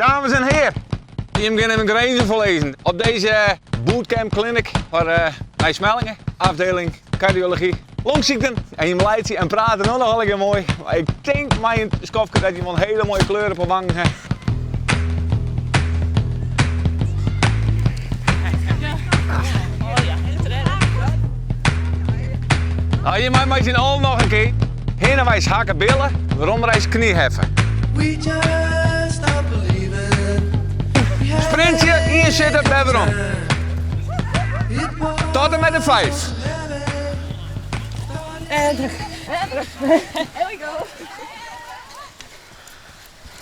Dames en heren, je hem een grenzen voorlezen op deze bootcamp clinic voor Nijsmellingen, afdeling cardiologie, longziekten. En je leidt en praten nog nogal heel mooi. Maar ik denk mijn skofje dat je een hele mooie kleuren op de wangen hebt. Nou, je mag maar zien al nog een keer. Heen wijs hakken billen, rondreis knie heffen. Sprintje, hier zit het lever om. Tot en met de 5. En terug. Here we go.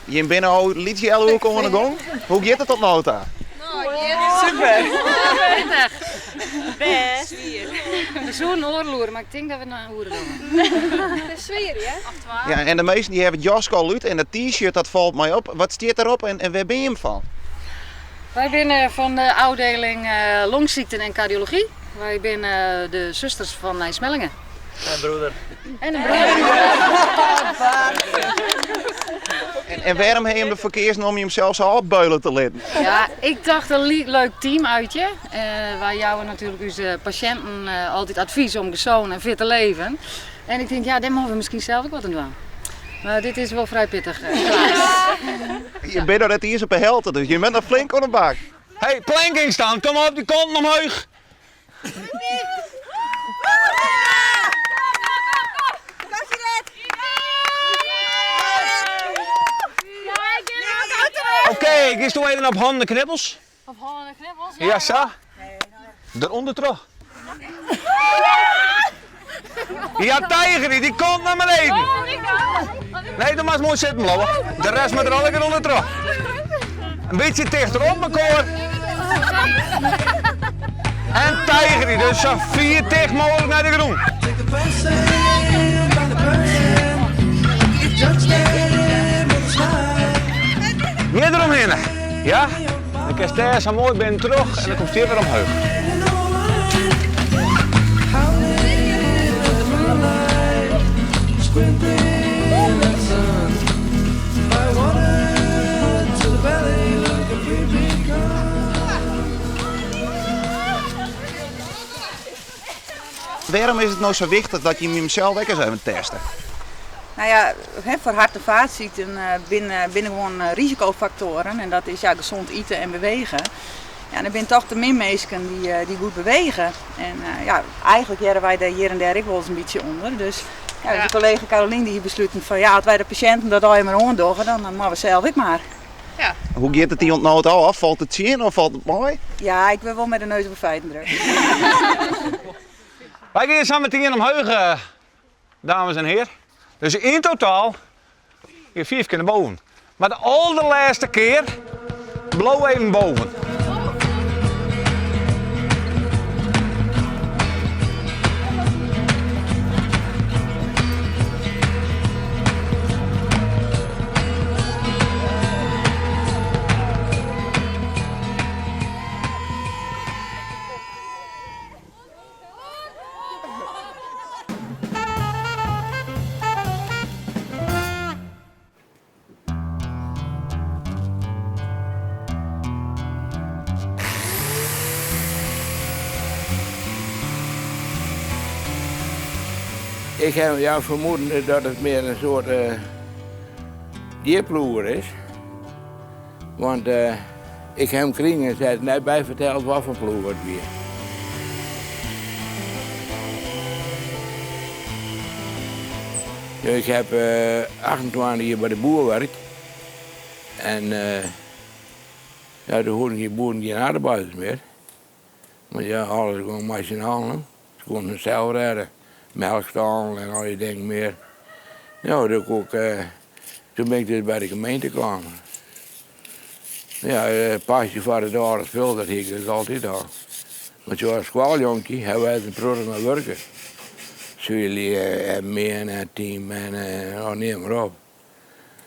Je bent al liedje al ook aan de gang. Hoe gaat het tot nou daar? Super. Prettig. Best. Zo'n oorloer, maar ik denk dat we naar hoeren doen. Het is sfeer, hè? Ja, en de meesten die hebben het jas al uit en dat t-shirt dat valt mij op. Wat staat erop en waar ben je hem van? Wij zijn van de afdeling longziekten en cardiologie. Wij zijn de zusters van Nijsmellingen. En broeder. En een broer. En waarom heb je hem de verkeersnorm om je hem zelfs al opbeulen te laten? Ja, ik dacht een leuk team uitje. Wij jouwen natuurlijk onze patiënten altijd advies om gezond en fit te leven. En ik denk, ja, daar mogen we misschien zelf ook wat aan doen. Maar dit is wel vrij pittig. Je bent er net eerst op een helte, dus je bent er flink aan de bak. Hey, planking staan, kom op, die kont omhoog. Oké, ik is toen even op handen knippels. Of handen knippels? Ja, zo. Daaronder terug. Ja, tijger, die komt naar beneden. Nee, dan maar eens mooi zitten, blauwe. De rest moet er alle keer onder terug. Een beetje dichter op elkaar. En tijger, dus zo 4 dicht mogelijk naar de groen. Meer eromheen. Ja? Dan kan je daar zo mooi binnen terug en dan komt hij weer omhoog. Waarom is het nou zo wichtig dat je hem zelf ook eens even testen? Nou ja, voor hart- en vaatziekten binnen gewoon risicofactoren. En dat is ja, gezond eten en bewegen. Ja, er zijn toch de min mensen die goed bewegen. En ja, eigenlijk jaren wij daar hier en daar ook wel eens een beetje onder. Dus ja, de collega Carolien die besloten van ja, als wij de patiënten dat al maar aandoen, dan mogen we zelf ook maar. Ja. Hoe gaat het die ontnood al af? Valt het zien of valt het mooi? Ja, ik ben wel met de neus op de feiten druk. Wij gaan samen met 10 omhoog, dames en heren. Dus in totaal, hier 4 keer naar boven. Maar de allerlaatste keer, blow even boven. Ik heb jou vermoeden dat het meer een soort dierploer is. Want ik heb hem kringen en zei net bij verteld wat voor ploer het weer. Dus ik heb 28 jaar bij de boer gewerkt. En ja, toen hoorden die boeren geen arbeiders meer. Want ja, alles gewoon machinaal. Hè. Ze konden het zelf redden. Melkstal en al die dingen meer. Ja, toen ben ik dus bij de gemeente gekomen. Ja, pasje voor de dag veel, dat ik dus altijd al. Want zoals schooljonkie hebben wij een product naar werken. Jullie hebben meer en een team en neem maar op.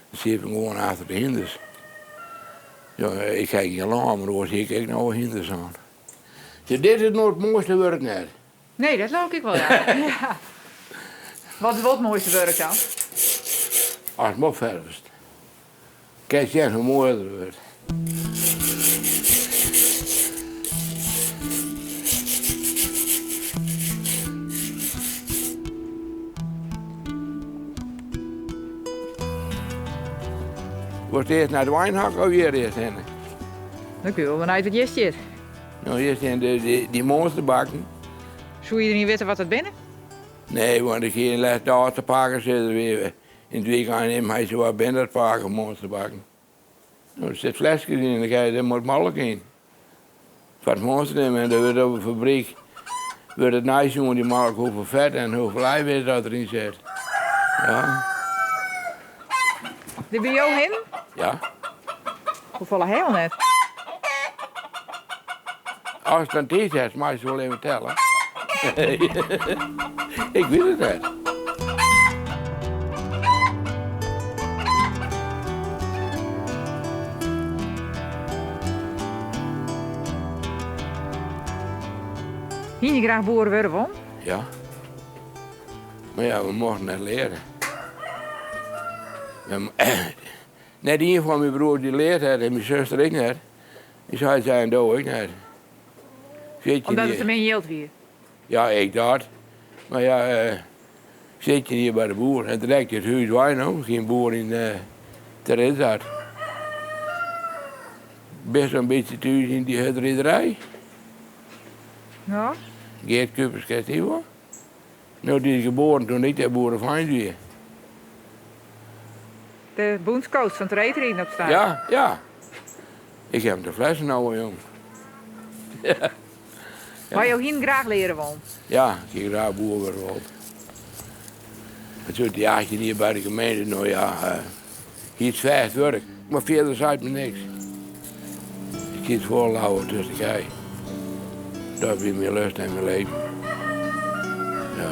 Dan zie ik gewoon achter de hinders. Ja, ik kijk niet lang, maar dan zie ik nog hinders aan. Dus dit is nog het mooiste werk net. Nee, dat geloof ik wel, ja. Ja. Wat is het mooiste werk dan? Als het opverfst. Kijk eens hoe mooi het wordt. Wordt eerst naar de wijnhak of hier eerst heen? Dan kun je wel vanuit wat je zit. Nou, hier zijn die monsterbakken. Zou je niet weten wat dat binnen? Nee, want ik hier les daar te pakken zitten weer. In het weekend neem hij zo wat binnen het pakken, monsterbakken. Nou, er zit flesjes in en dan ga je er moet melk in. Wat monster nemen en dan wordt op de fabriek wordt het nice jongen die melk hoeveel vet en hoeveel eiwit dat erin zit. Ja, Die ben jou in? ja. Toevallig helemaal net. Als het een tijd is, mag je wel even tellen. Ik weet het niet. Hier je graag boeren worden van? Ja. Maar ja, we mochten het leren. Net een van mijn broer die leert het en mijn zuster ik net. Die zei zijn dood ik net. Zit je Omdat niet- het hem in Jeelt weer. Ja, ik dat. Maar ja, zit je hier bij de boer en direct het huis wijn ook. Geen boer in Terin zat. Best een beetje thuis in die hutredderij. Ja. Geert Kuppers, kent die wel? Nou, die is geboren toen ik de boerenfijn weer. De boenscoach van het reetreden op staan. Ja, ja. Ik heb de flessen nou, jong. Maar jou hier graag leren van. Ja, ik graag boer worden. Het soort jaartje hier bij de gemeente, nou ja, hier is vast werk. Maar verder zei me niks. Ik zit voorlauwen tussen de kei. Dat is mijn lust en mijn leven. Ja.